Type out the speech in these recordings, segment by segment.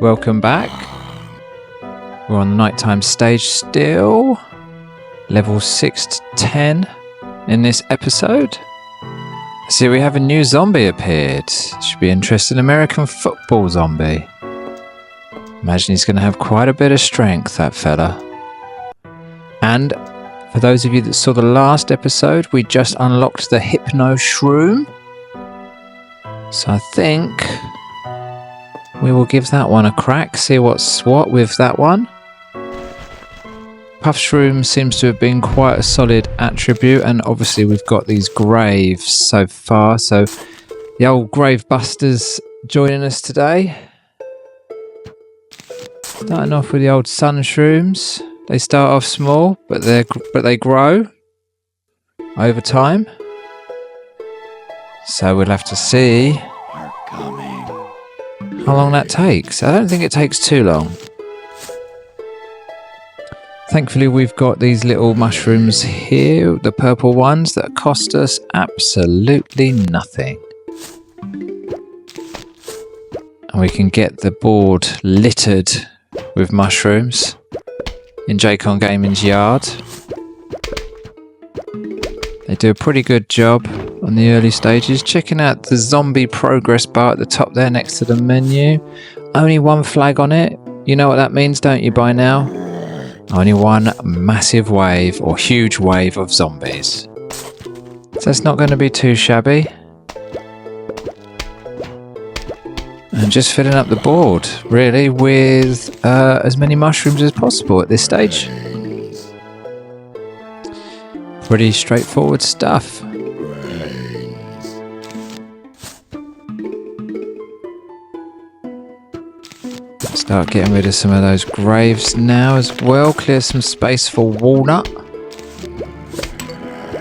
Welcome back. We're on the nighttime stage still. Level 6 to 10 in this episode. See, we have a new zombie appeared. Should be interesting. American football zombie. Imagine he's going to have quite a bit of strength, that fella. And for those of you that saw the last episode, we just unlocked the Puff-Shroom. So I think we will give that one a crack, see what's what with that one. Puff-Shroom seems to have been quite a solid attribute, and obviously we've got these graves so far, so the old grave busters joining us today. Starting off with the old sun shrooms. They start off small, but they grow over time. So we'll have to see how long that takes. I don't think it takes too long. Thankfully, we've got these little mushrooms here, the purple ones, that cost us absolutely nothing. And we can get the board littered with mushrooms in J-Con Gaming's yard. They do a pretty good job on the early stages. Checking out the zombie progress bar at the top there next to the menu. Only one flag on it. You know what that means, don't you, by now? Only one massive wave or huge wave of zombies. So it's not going to be too shabby. And just filling up the board, really, with as many mushrooms as possible at this stage. Pretty straightforward stuff. Start getting rid of some of those graves now as well. Clear some space for Walnut.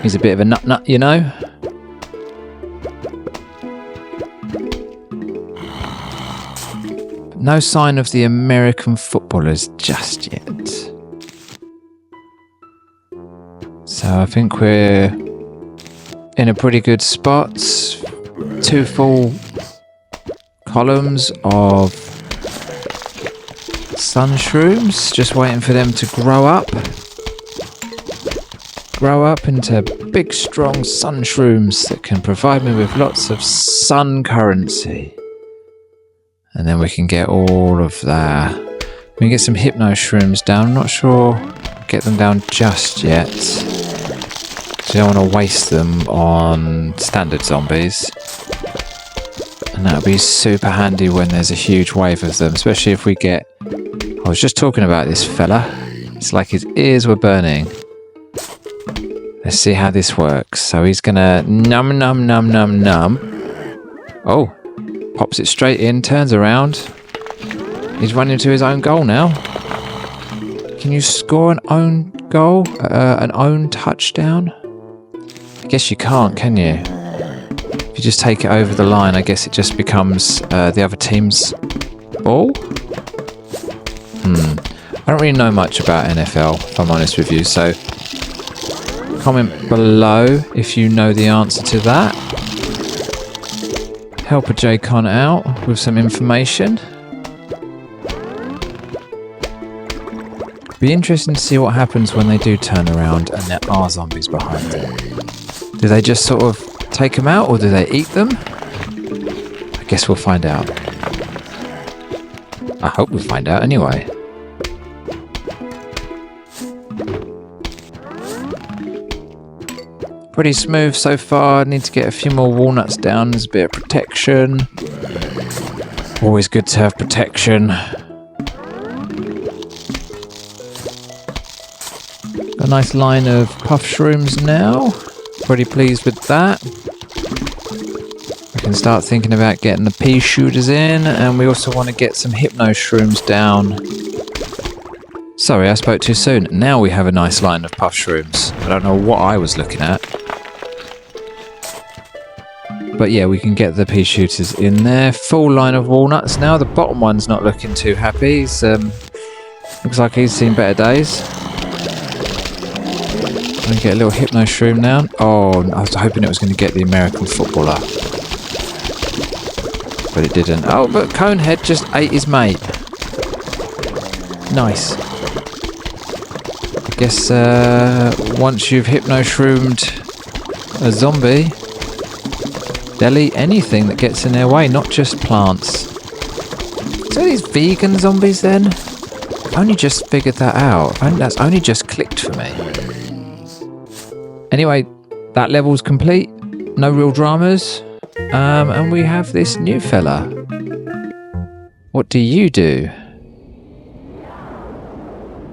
He's a bit of a nut, you know. No sign of the American footballers just yet. So I think we're in a pretty good spot. 2 full columns of sun shrooms, just waiting for them to grow up into big strong sun shrooms that can provide me with lots of sun currency, and then we can get all of that. We can get some Puff-Shrooms down. I'm not sure get them down just yet, so I don't want to waste them on standard zombies. And that'll be super handy when there's a huge wave of them, especially if we get... I was just talking about this fella. It's like his ears were burning. Let's see how this works. So he's gonna num. Oh, pops it straight in, turns around. He's running to his own goal now. Can you score an own goal? An own touchdown? I guess you can't, can you? If you just take it over the line, I guess it just becomes the other team's ball? I don't really know much about NFL, if I'm honest with you, so comment below if you know the answer to that. Help a J-Con out with some information. Be interesting to see what happens when they do turn around and there are zombies behind them. Do they just sort of take them out, or do they eat them? I guess we'll find out. I hope we'll find out anyway. Pretty smooth so far. Need to get a few more walnuts down. There's a bit of protection. Always good to have protection. A nice line of Puff-Shrooms now. Pretty pleased with that. We can start thinking about getting the peashooters in, and we also want to get some Puff-Shrooms down. Sorry, I spoke too soon. Now we have a nice line of Puff-Shrooms. I don't know what I was looking at. But yeah, we can get the peashooters in there. Full line of walnuts now. The bottom one's not looking too happy. He's, looks like he's seen better days. I'm going to get a little Puff-Shroom now. Oh, I was hoping it was going to get the American footballer. but it didn't. Oh, but Conehead just ate his mate. Nice. I guess once you've hypno-shroomed a zombie, they'll eat anything that gets in their way, not just plants. So these vegan zombies then? I only just figured that out. And that's only just clicked for me. Anyway, that level's complete. No real dramas. And we have this new fella. What do you do?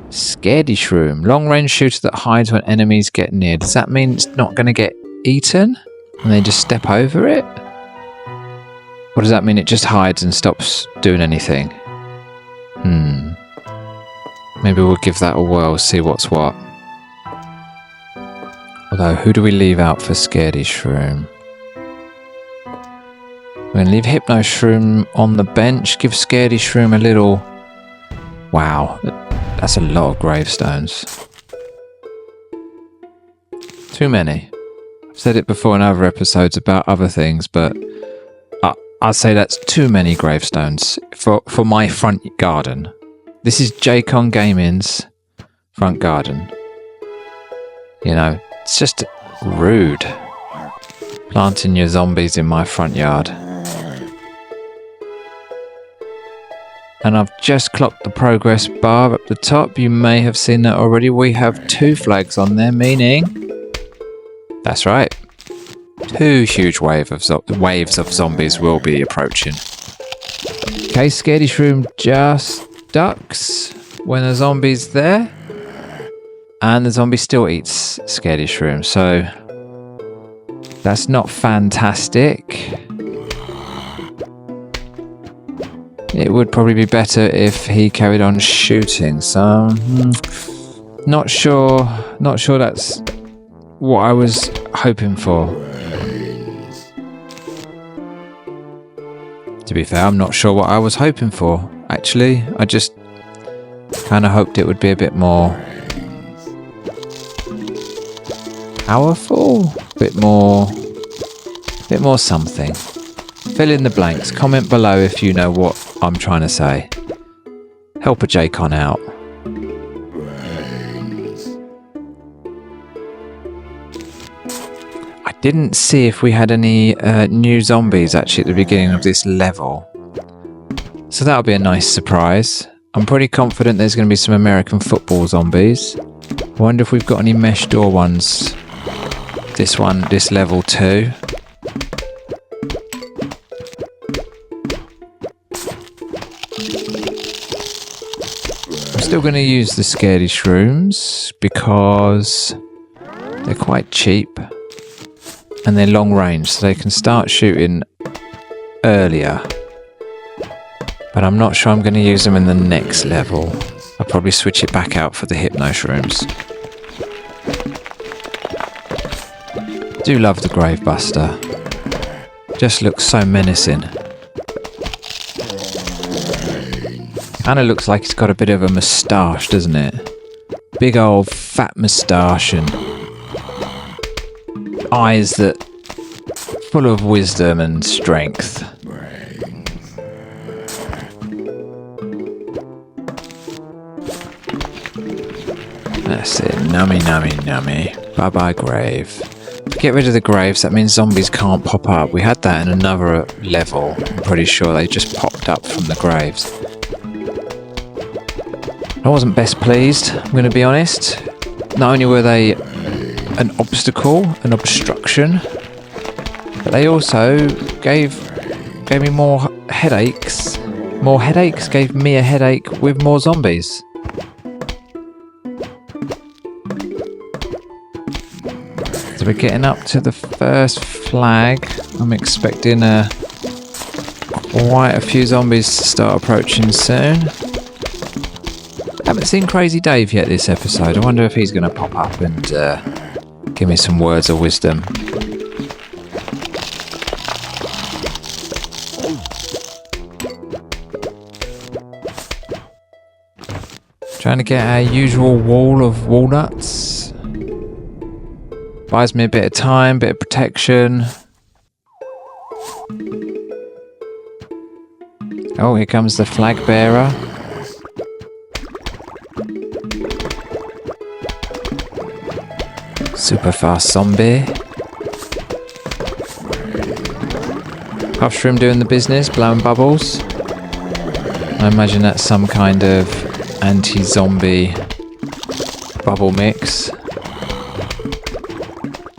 Scaredy Shroom. Long-range shooter that hides when enemies get near. Does that mean it's not going to get eaten? And they just step over it? Or does that mean it just hides and stops doing anything? Maybe we'll give that a whirl, see what's what. Although, who do we leave out for Scaredy Shroom? We're going to leave Hypno Shroom on the bench. Give Scaredy Shroom a little... Wow, that's a lot of gravestones. Too many. I've said it before in other episodes about other things, but I'd say that's too many gravestones for my front garden. This is J-Con Gaming's front garden. You know, it's just rude. Planting your zombies in my front yard. And I've just clocked the progress bar up the top. You may have seen that already. We have 2 flags on there, meaning... That's right. 2 huge waves of zombies will be approaching. Okay, Scaredy Shroom just ducks when the zombie's there. And the zombie still eats Scaredy Shroom, so... That's not fantastic. It would probably be better if he carried on shooting, so... Not sure that's what I was hoping for. To be fair, I'm not sure what I was hoping for. Actually, I just kind of hoped it would be a bit more powerful, a bit more something. Fill in the blanks. Comment below if you know what I'm trying to say. Help a J-Con out. I didn't see if we had any new zombies actually at the beginning of this level. So that'll be a nice surprise. I'm pretty confident there's going to be some American football zombies. I wonder if we've got any mesh door ones. This level 2. I'm still going to use the Scaredy Shrooms because they're quite cheap and they're long range, so they can start shooting earlier. But I'm not sure I'm going to use them in the next level. I'll probably switch it back out for the Hypno Shrooms. Do love the Gravebuster. Just looks so menacing. Kinda looks like he's got a bit of a moustache, doesn't it? Big old fat moustache and eyes that full of wisdom and strength. That's it. Nummy, nummy, nummy. Bye-bye, grave. Get rid of the graves, that means zombies can't pop up. We had that in another level. I'm pretty sure they just popped up from the graves. I wasn't best pleased, I'm going to be honest. Not only were they an obstacle, an obstruction, but they also gave me more headaches. More headaches gave me a headache with more zombies. So we're getting up to the first flag. I'm expecting quite a few zombies to start approaching soon. Haven't seen Crazy Dave yet this episode. I wonder if he's going to pop up and give me some words of wisdom. Trying to get our usual wall of walnuts. Buys me a bit of time, bit of protection. Oh, here comes the flag bearer. Super fast zombie. Puff-Shroom doing the business, blowing bubbles. I imagine that's some kind of anti-zombie bubble mix.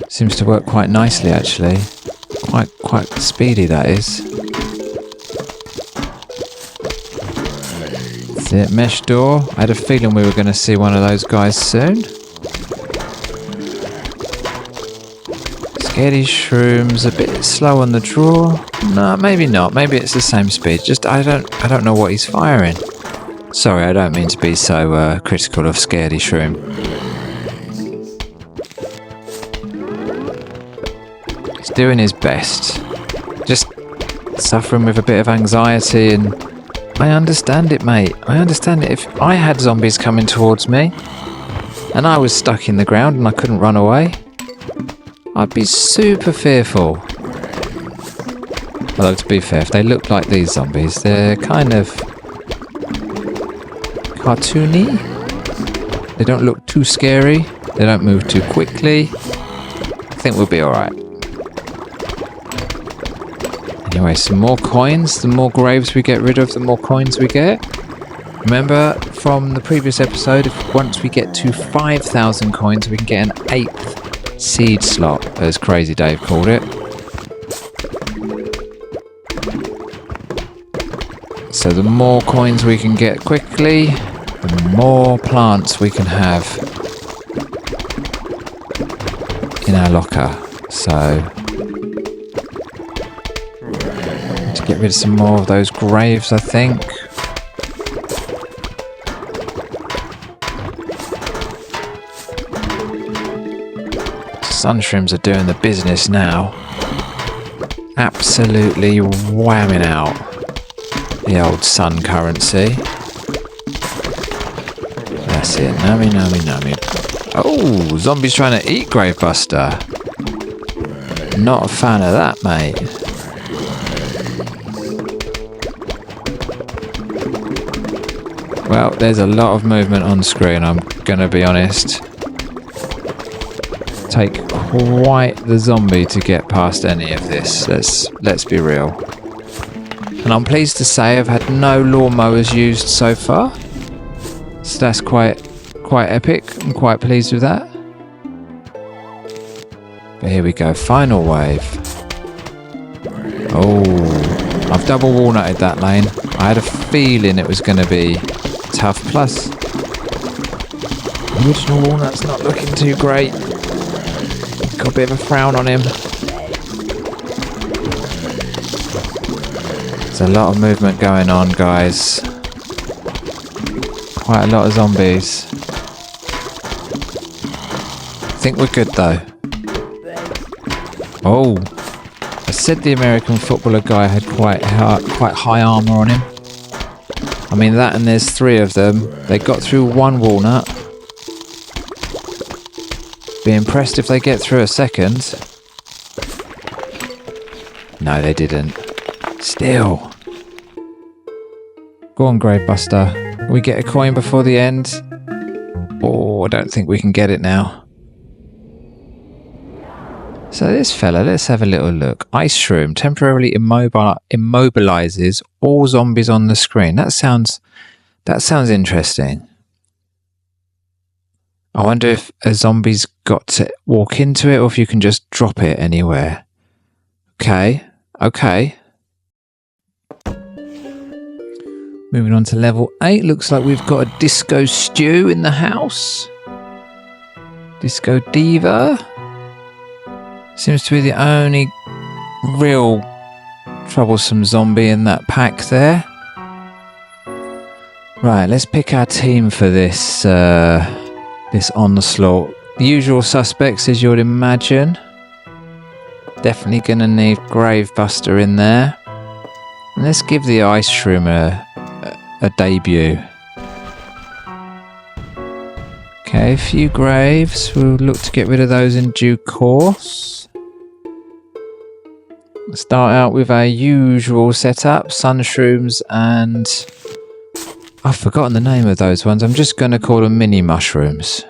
Seems to work quite nicely, actually. Quite speedy, that is. That's it, mesh door. I had a feeling we were going to see one of those guys soon. Scaredy Shroom's a bit slow on the draw. No, maybe not. Maybe it's the same speed. Just I don't know what he's firing. Sorry, I don't mean to be so critical of Scaredy Shroom. He's doing his best. Just suffering with a bit of anxiety, and I understand it, mate. I understand it. If I had zombies coming towards me and I was stuck in the ground and I couldn't run away, I'd be super fearful. Although, to be fair, if they look like these zombies, they're kind of cartoony. They don't look too scary. They don't move too quickly. I think we'll be alright. Anyway, some more coins. The more graves we get rid of, the more coins we get. Remember from the previous episode, if once we get to 5,000 coins, we can get an 8th seed slot, as Crazy Dave called it. So the more coins we can get quickly, the more plants we can have in our locker. So to get rid of some more of those graves, I think. Sunshrooms are doing the business now. Absolutely whamming out the old sun currency. That's it. Nummy, nummy, nummy. Oh, zombies trying to eat Gravebuster. Not a fan of that, mate. Well, there's a lot of movement on screen, I'm gonna be honest. Take quite the zombie to get past any of this. Let's be real. And I'm pleased to say I've had no lawnmowers used so far. So that's quite epic. I'm quite pleased with that. But here we go, final wave. Oh, I've double walnutted that lane. I had a feeling it was going to be tough. Plus, the original walnut's not looking too great. Got a bit of a frown on him. There's a lot of movement going on, guys. Quite a lot of zombies. I think we're good though. Oh, I said the American footballer guy had quite high armor on him. I mean that, and there's 3 of them. They got through 1 walnut. Be impressed if they get through a second. No, they didn't. Still. Go on, Gravebuster. We get a coin before the end. Oh, I don't think we can get it now. So this fella, let's have a little look. Ice Shroom temporarily immobilizes all zombies on the screen. That sounds interesting. I wonder if a zombie's got to walk into it or if you can just drop it anywhere. Okay. Moving on to level 8. Looks like we've got a Disco Stew in the house. Disco Diva. Seems to be the only real troublesome zombie in that pack there. Right, let's pick our team for this this onslaught. The usual suspects, as you'd imagine. Definitely going to need Gravebuster in there. And let's give the Ice Shroom a debut. Okay, a few graves. We'll look to get rid of those in due course. Start out with our usual setup, sun shrooms, and I've forgotten the name of those ones. I'm just going to call them mini mushrooms.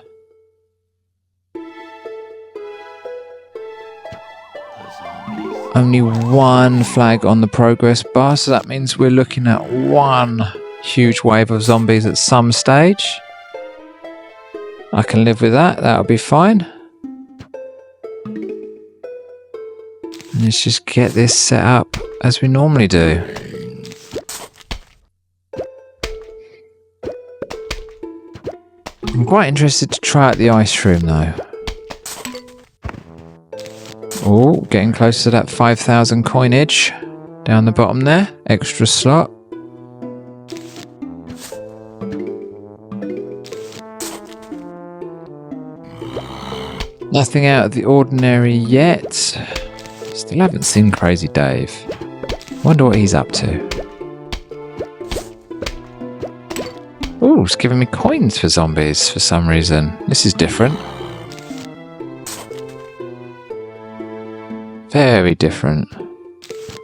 Only one flag on the progress bar, so that means we're looking at one huge wave of zombies at some stage. I can live with that, that'll be fine. Let's just get this set up as we normally do. I'm quite interested to try out the ice shroom though. Oh, getting close to that 5,000 coinage down the bottom there. Extra slot. Nothing out of the ordinary yet. Still haven't seen Crazy Dave. Wonder what he's up to. Oh, it's giving me coins for zombies for some reason. This is different. Very different.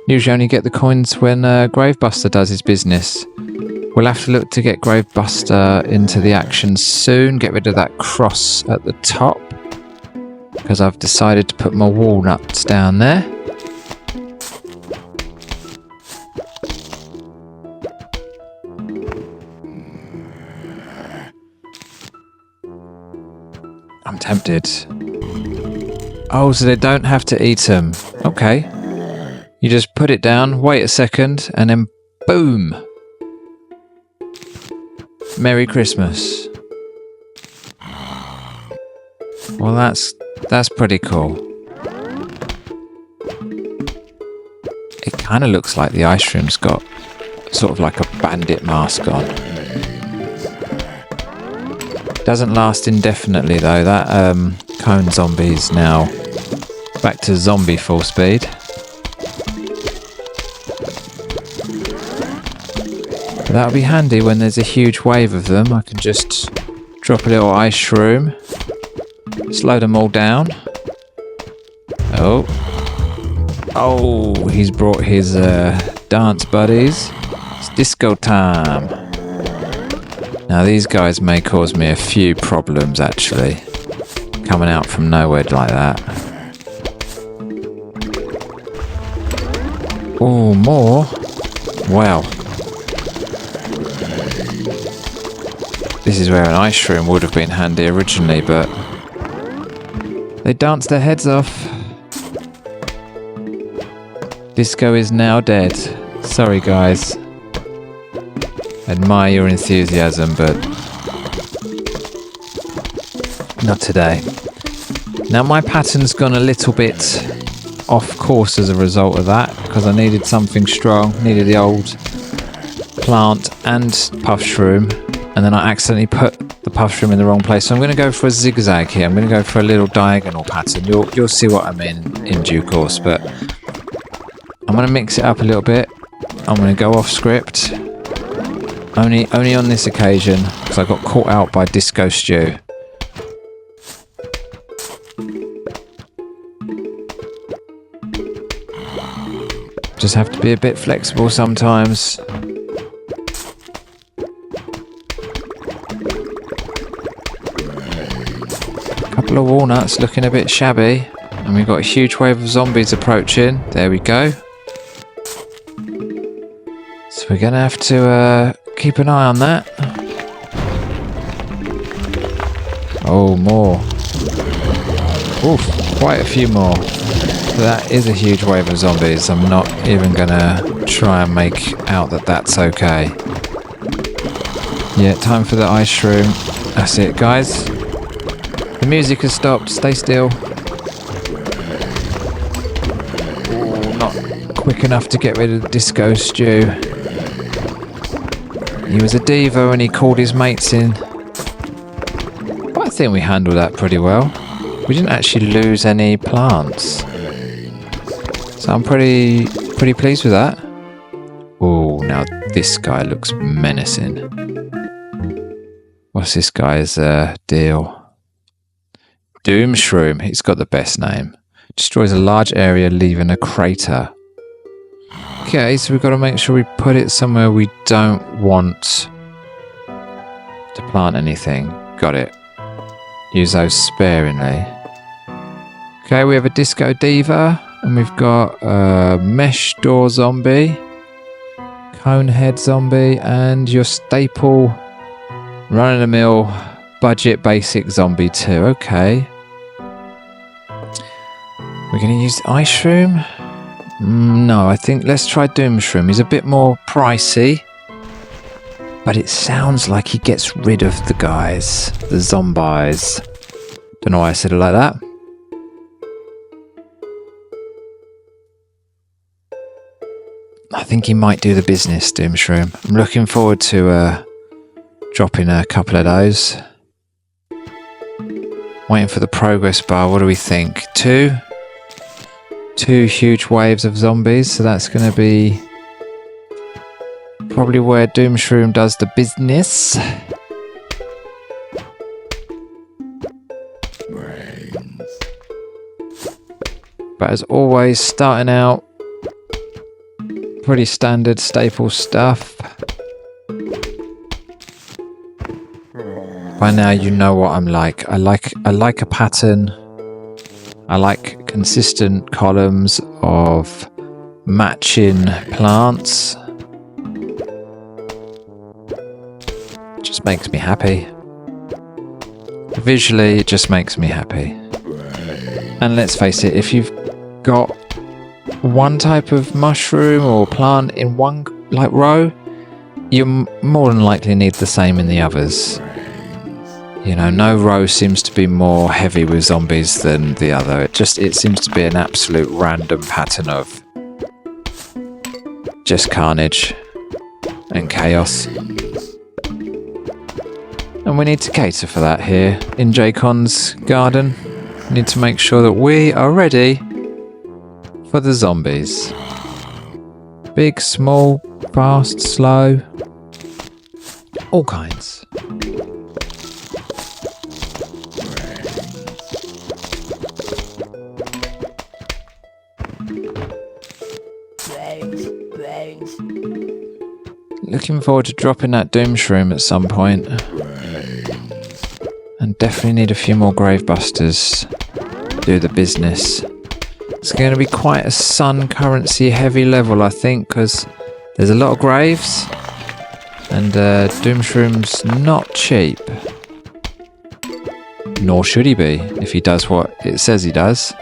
Usually only get the coins when Gravebuster does his business. We'll have to look to get Gravebuster into the action soon. Get rid of that cross at the top. Because I've decided to put my walnuts down there. I'm tempted. Oh, so they don't have to eat them. Okay. You just put it down, wait a second, and then boom! Merry Christmas. Well, that's pretty cool. It kind of looks like the ice shroom's got sort of like a bandit mask on. Doesn't last indefinitely though. That cone zombie's now back to zombie full speed. But that'll be handy when there's a huge wave of them. I can just drop a little ice shroom. Slow them all down. Oh. Oh, he's brought his dance buddies. It's disco time. Now these guys may cause me a few problems actually. Coming out from nowhere like that. Oh, more? Wow. This is where an ice shroom would have been handy originally, but they danced their heads off. Disco is now dead. Sorry guys. Admire your enthusiasm, but not today. Now my pattern's gone a little bit off course as a result of that, because I needed something strong, needed the old plant and Puff-Shroom, and then I accidentally put the Puff-Shroom in the wrong place. So I'm going to go for a zigzag here. I'm going to go for a little diagonal pattern. You'll see what I mean in due course, but I'm going to mix it up a little bit. I'm going to go off script. Only on this occasion, because I got caught out by Disco Stew. Just have to be a bit flexible sometimes. Couple of walnuts looking a bit shabby. And we've got a huge wave of zombies approaching. There we go. So we're going to have to keep an eye on that. Oh, more. Oof, quite a few more. That is a huge wave of zombies. I'm not even going to try and make out that that's okay. Yeah, time for the ice shroom. That's it, guys. The music has stopped. Stay still. Ooh, not quick enough to get rid of the Disco Stew. He was a diva and he called his mates in. But I think we handled that pretty well. We didn't actually lose any plants. So I'm pretty pleased with that. Oh, now this guy looks menacing. What's this guy's deal? Doom Shroom. He's got the best name. Destroys a large area, leaving a crater Okay, so we've got to make sure we put it somewhere we don't want to plant anything. Got it. Use those sparingly. Okay, we have a disco diva, and we've got a mesh door zombie, cone head zombie, and your staple run-of-the-mill budget basic zombie too. Okay. We're going to use Ice Shroom? No, I think let's try Doom Shroom. He's a bit more pricey, but it sounds like he gets rid of the guys, the zombies. Don't know why I said it like that. I think he might do the business, Doom Shroom. I'm looking forward to dropping a couple of those. Waiting for the progress bar. What do we think? Two huge waves of zombies, so that's going to be probably where Doom Shroom does the business. But as always, starting out, pretty standard staple stuff. By now you know what I'm like. I like a pattern. I like consistent columns of matching plants. It just makes me happy. Visually, it just makes me happy. And let's face it, if you've got one type of mushroom or plant in one row, you more than likely need the same in the others. You know, no row seems to be more heavy with zombies than the other. It seems to be an absolute random pattern of just carnage and chaos. And we need to cater for that here in J-Con's garden. We need to make sure that we are ready for the zombies. Big, small, fast, slow, all kinds. Looking forward to dropping that Doom Shroom at some point. And definitely need a few more Grave Busters to do the business. It's going to be quite a sun currency heavy level, I think, because there's a lot of graves. And Doom Shroom's not cheap. Nor should he be, if he does what it says he does.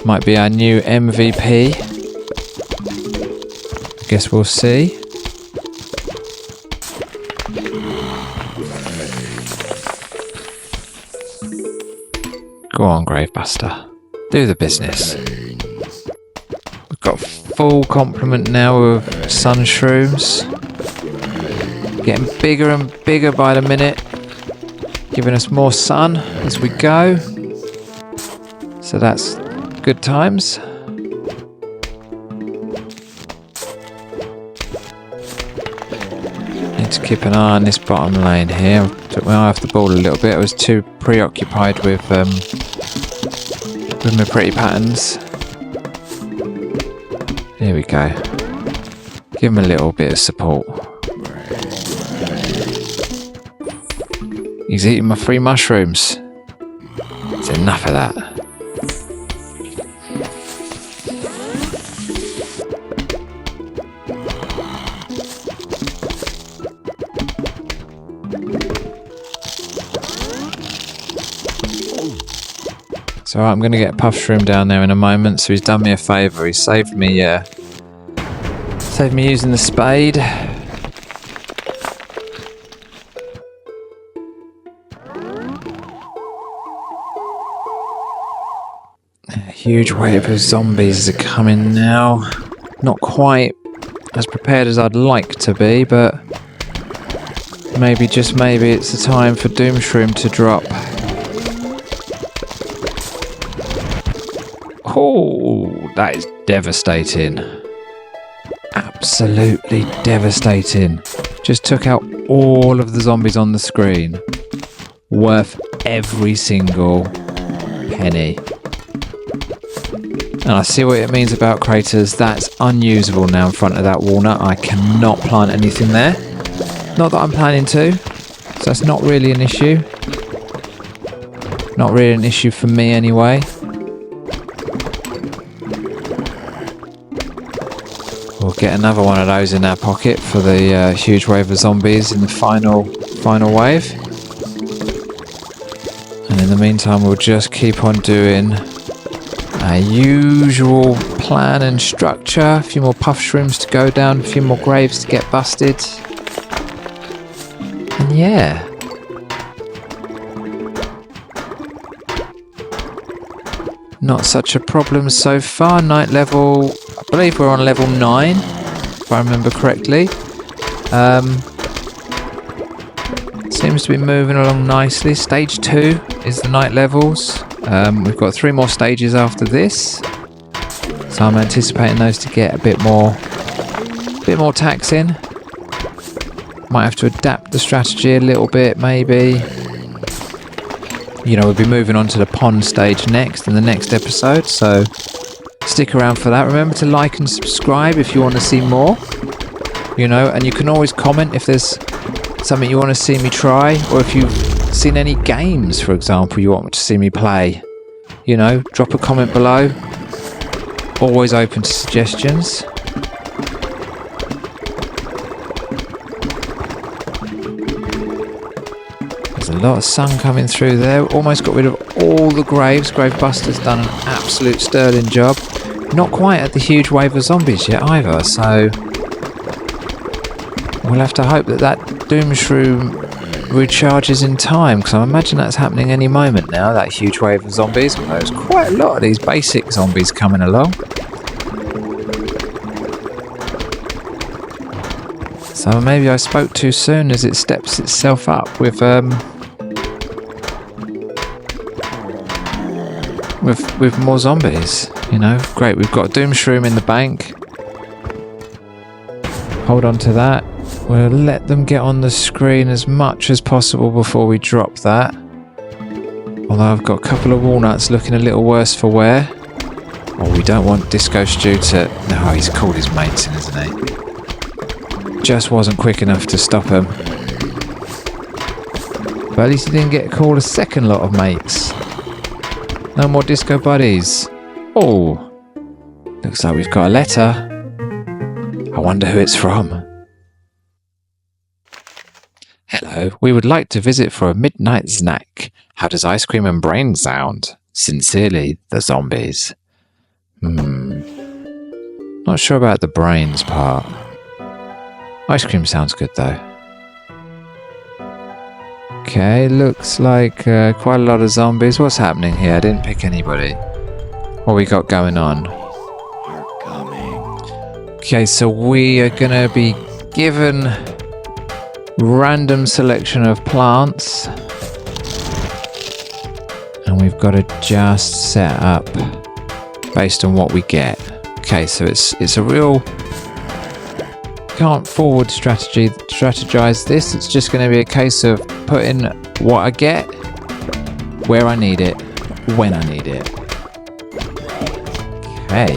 Might be our new MVP. Guess we'll see. Go on, Gravebuster. Do the business. We've got full complement now of sun shrooms. Getting bigger and bigger by the minute. Giving us more sun as we go. So that's good times. To keep an eye on this bottom lane here. Took my eye off the ball a little bit. I was too preoccupied with my pretty patterns. Here we go. Give him a little bit of support. He's eating my free mushrooms. It's enough of that. So I'm going to get Puff-Shroom down there in a moment. So he's done me a favour. He saved me using the spade. A huge wave of zombies are coming now. Not quite as prepared as I'd like to be, but maybe, just maybe, it's the time for Doom Shroom to drop. Oh, that is devastating. Absolutely devastating. Just took out all of the zombies on the screen. Worth every single penny. And I see what it means about craters. That's unusable now in front of that walnut. I cannot plant anything there. Not that I'm planning to. So that's not really an issue. Not really an issue for me anyway. We'll get another one of those in our pocket for the huge wave of zombies in the final wave. And in the meantime, we'll just keep on doing our usual plan and structure. A few more puff-shrooms to go down, a few more graves to get busted. And yeah. Not such a problem so far. Night level, I believe we're on level 9, if I remember correctly. Seems to be moving along nicely. Stage 2 is the night levels. We've got 3 more stages after this. So I'm anticipating those to get a bit more taxing. Might have to adapt the strategy a little bit, maybe. You know, we'll be moving on to the pond stage next in the next episode, so stick around for that. Remember to like and subscribe if you want to see more. You know, and you can always comment if there's something you want to see me try, or if you've seen any games, for example, you want to see me play. You know, drop a comment below. Always open to suggestions. There's a lot of sun coming through there. Almost got rid of all the graves. Gravebuster's done an absolute sterling job. Not quite at the huge wave of zombies yet either, so we'll have to hope that Doomshroom recharges in time, because I imagine that's happening any moment now, that huge wave of zombies. There's quite a lot of these basic zombies coming along. So maybe I spoke too soon as it steps itself up with more zombies. You know, great, we've got Doomshroom in the bank. Hold on to that. We'll let them get on the screen as much as possible before we drop that. Although I've got a couple of walnuts looking a little worse for wear. Oh, we don't want Disco Stew to... No, he's called his mates in, isn't he? Just wasn't quick enough to stop him. But at least he didn't get called a second lot of mates. No more disco buddies. Oh, looks like we've got a letter. I wonder who it's from. Hello, we would like to visit for a midnight snack. How does ice cream and brain sound? Sincerely, the zombies. Not sure about the brains part. Ice cream sounds good though. Okay, looks like quite a lot of zombies. What's happening here? I didn't pick anybody. What we got going on? We're coming. Okay, so we are gonna be given random selection of plants, and we've got to just set up based on what we get. Okay, so it's a real can't forward strategize this. It's just going to be a case of putting what I get where I need it when I need it. Okay.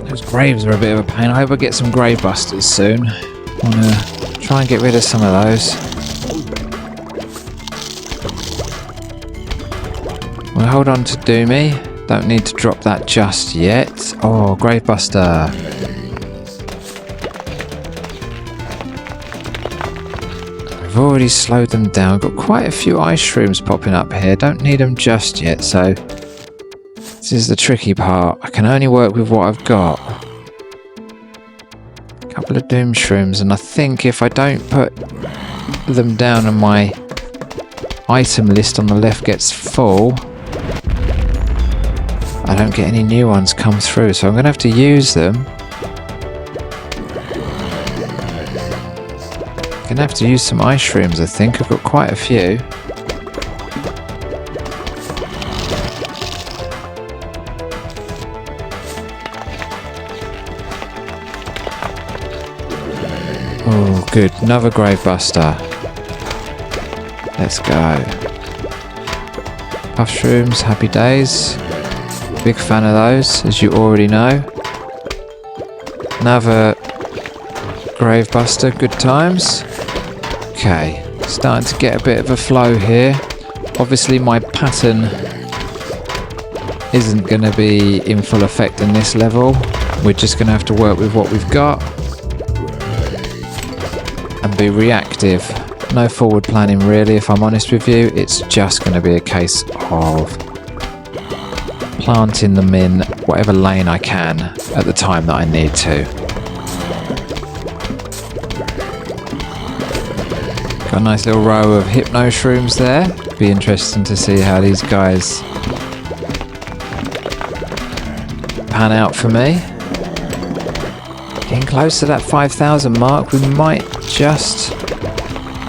Those graves are a bit of a pain. I hope I get some grave busters soon. I want to try and get rid of some of those. We'll hold on to Doomy. Don't need to drop that just yet. Oh, Gravebuster. We've already slowed them down. Got quite a few ice shrooms popping up here. Don't need them just yet, so this is the tricky part. I can only work with what I've got. A couple of doom shrooms, and I think if I don't put them down and my item list on the left gets full, I don't get any new ones come through, so I'm going to have to use them. I'm going to have to use some ice shrooms, I think. I've got quite a few. Oh, good. Another Gravebuster. Let's go. Puff-Shrooms, happy days. Big fan of those, as you already know. Another Gravebuster, good times. Okay, starting to get a bit of a flow here. Obviously my pattern isn't going to be in full effect in this level. We're just going to have to work with what we've got and be reactive. No forward planning really, if I'm honest with you. It's just going to be a case of planting them in whatever lane I can at the time that I need to. Got a nice little row of hypno shrooms there. Be interesting to see how these guys pan out for me. Getting close to that 5,000 mark. We might just,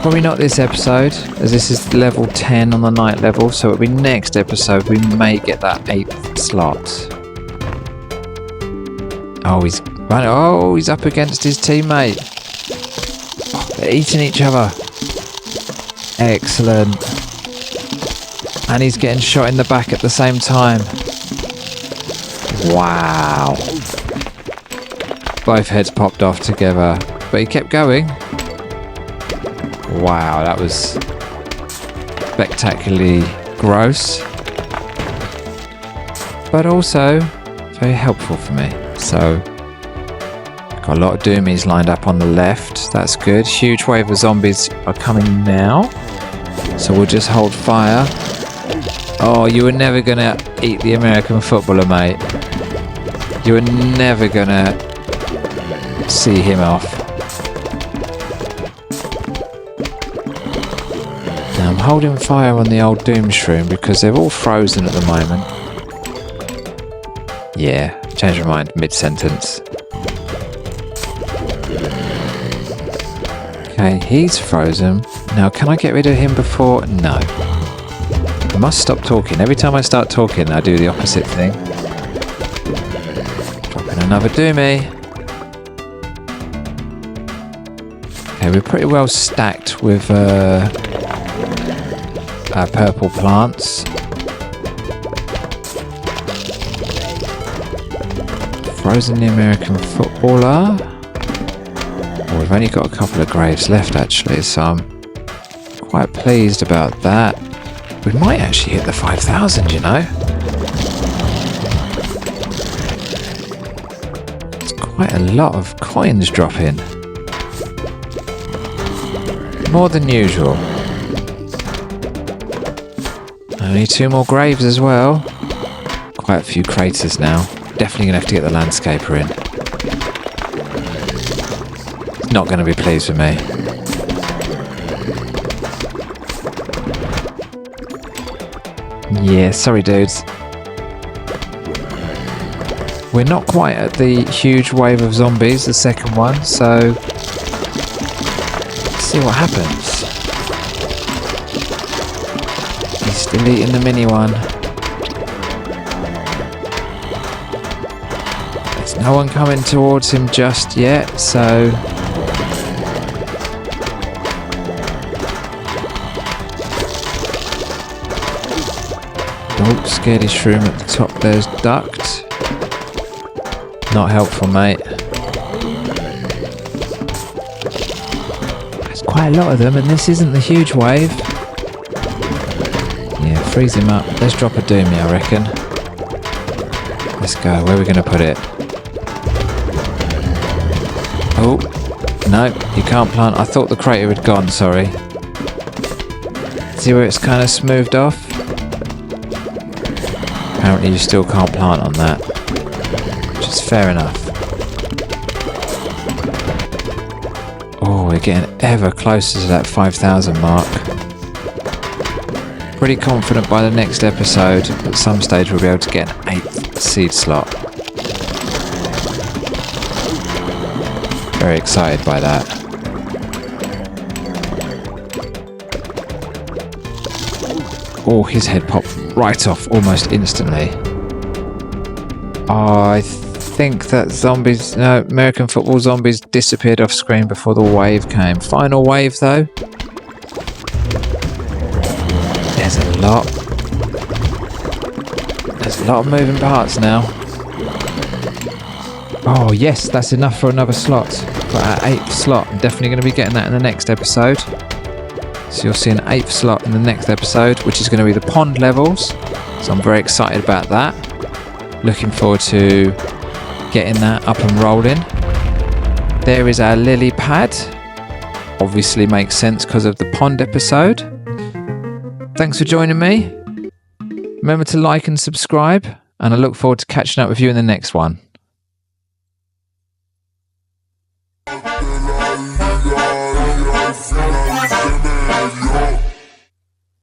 probably not this episode, as this is level 10 on the night level, so it'll be next episode we may get that 8th slot. Oh, he's up against his teammate. They're eating each other. Excellent. And he's getting shot in the back at the same time. Wow. Both heads popped off together, but he kept going. Wow, that was spectacularly gross, but also very helpful for me. So, got a lot of doomies lined up on the left. That's good. Huge wave of zombies are coming now, so we'll just hold fire. Oh, you were never gonna eat the American footballer, mate. You were never gonna see him off. Now I'm holding fire on the old Doom Shroom because they're all frozen at the moment. Yeah, change my mind mid-sentence. Okay, he's frozen. Now can I get rid of him before? No. I must stop talking. Every time I start talking I do the opposite thing. Dropping another doomie. Okay, we're pretty well stacked with our purple plants. Frozen the American footballer. Oh, we've only got a couple of graves left actually, so I'm quite pleased about that. We might actually hit the 5,000, you know. It's quite a lot of coins dropping. More than usual. Only 2 more graves as well. Quite a few craters now. Definitely going to have to get the landscaper in. He's not going to be pleased with me. Yeah, sorry dudes. We're not quite at the huge wave of zombies, the second one, so let's see what happens. He's still eating the mini one. There's no one coming towards him just yet, so oh, scared his shroom at the top there's ducked. Not helpful, mate. There's quite a lot of them, and this isn't the huge wave. Yeah, freeze him up. Let's drop a doomie, I reckon. Let's go. Where are we going to put it? Oh, no, you can't plant. I thought the crater had gone, sorry. See where it's kind of smoothed off? Apparently you still can't plant on that, which is fair enough. Oh, we're getting ever closer to that 5,000 mark. Pretty confident by the next episode, at some stage we'll be able to get an 8th seed slot. Very excited by that. Oh, his head popped right off almost instantly. Oh, I think that American football zombies disappeared off screen before the wave came. Final wave though. There's a lot. lot of moving parts now. Oh yes, that's enough for another slot. For our 8th slot. I'm definitely going to be getting that in the next episode. So you'll see an 8th slot in the next episode, which is going to be the pond levels. So I'm very excited about that. Looking forward to getting that up and rolling. There is our lily pad. Obviously makes sense because of the pond episode. Thanks for joining me. Remember to like and subscribe, and I look forward to catching up with you in the next one. I